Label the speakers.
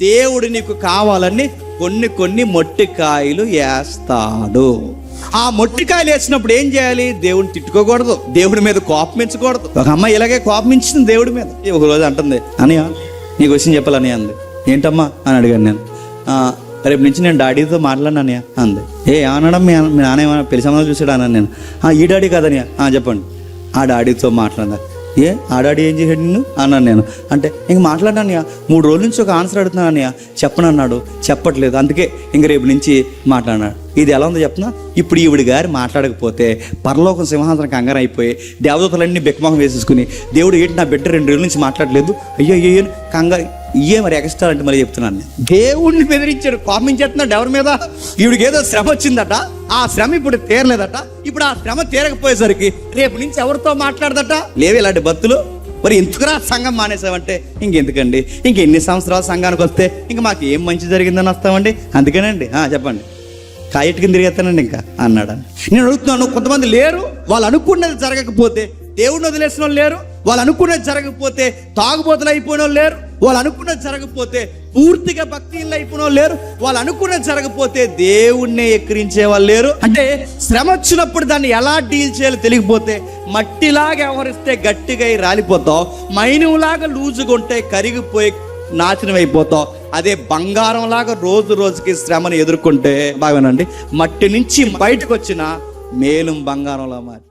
Speaker 1: దేవుడు నీకు కావాలని కొన్ని మొట్టికాయలు వేస్తాడు. ఆ మొట్టికాయలు వేసినప్పుడు ఏం చేయాలి? దేవుడిని తిట్టుకోకూడదు, దేవుడి మీద కోపమించకూడదు. ఒక అమ్మాయి ఇలాగే కోపమించింది దేవుడి మీద. ఒక రోజు అంటుంది, అన్నయ్య నీకు విషయం చెప్పాలని అంది. ఏంటమ్మా అని అడిగాను నేను. రేపు నుంచి నేను డాడీతో మాట్లాడినన్నయ్య అంది. అనడం మీ నాన్న ఏమన్నా పెళ్లి సంబంధం చూసాడు అన్నాను నేను. ఈ డాడీ కాదన్నయ్య. చెప్పండి. ఆ డాడీతో మాట్లాడా. ఆ డాడీ ఏం చేశాడు నిన్ను అన్నాను నేను. అంటే ఇంక మాట్లాడినానయ్య, 3 రోజుల నుంచి ఒక ఆన్సర్ అడుగుతున్నాను అన్నయ్య, చెప్పనన్నాడు, చెప్పట్లేదు, అందుకే ఇంక రేపు నుంచి మాట్లాడినాడు. ఇది ఎలా ఉందో చెప్తున్నా? ఇప్పుడు ఈవిడి గారు మాట్లాడకపోతే పరలోకం సింహాసనం కంగారు అయిపోయి దేవదూతలన్నీ బెక్కమొహం వేసేసుకుని, దేవుడు ఏంటి నా బిడ్డ 2 రోజుల నుంచి మాట్లాడలేదు, అయ్యో కంగారు మరి ఎక్స్ట్రా అంటే మరి చెప్తున్నాను. దేవుడిని బెదిరించాడు, కోపించేస్తున్నాడు ఎవరి మీద? ఈవిడికి ఏదో శ్రమ వచ్చిందట, ఆ శ్రమ ఇప్పుడు తీరలేదట. ఇప్పుడు ఆ శ్రమ తీరకపోయేసరికి రేపు నుంచి ఎవరితో మాట్లాడదట? లేవు ఇలాంటి భక్తులు. మరి ఎందుకురా సంఘం మానేసామంటే, ఇంకెందుకండి, ఇంకెన్ని సంవత్సరాలు సంఘానికి వస్తే ఇంకా మాకు ఏం మంచి జరిగిందని వస్తామండి, అందుకేనండి. చెప్పండి. కాయటికి తిరిగేస్తానండి ఇంకా అన్నాడు. నేను అడుగుతున్నాను, కొంతమంది లేరు, వాళ్ళు అనుకున్నది జరగకపోతే దేవుడిని వదిలేసిన వాళ్ళు లేరు, వాళ్ళు అనుకున్నది జరగకపోతే తాగుబోతులు అయిపోయిన వాళ్ళు లేరు, వాళ్ళు అనుకున్నది జరగకపోతే పూర్తిగా భక్తిలో అయిపోయిన వాళ్ళు లేరు, వాళ్ళు అనుకున్నది జరగకపోతే దేవుణ్ణి ఎక్కిరించే వాళ్ళు లేరు. అంటే శ్రమ వచ్చినప్పుడు దాన్ని ఎలా డీల్ చేయాలో తెలియకపోతే మట్టిలాగా వ్యవహరిస్తే గట్టిగా రాలిపోతావు, మైనులాగా లూజుగా ఉంటే కరిగిపోయి నాశనం అయిపోతావు. అదే బంగారం లాగా రోజు రోజుకి శ్రమను ఎదుర్కొంటే బాగానండి, మట్టి నుంచి బయటకు వచ్చిన మేలు బంగారంలా మారి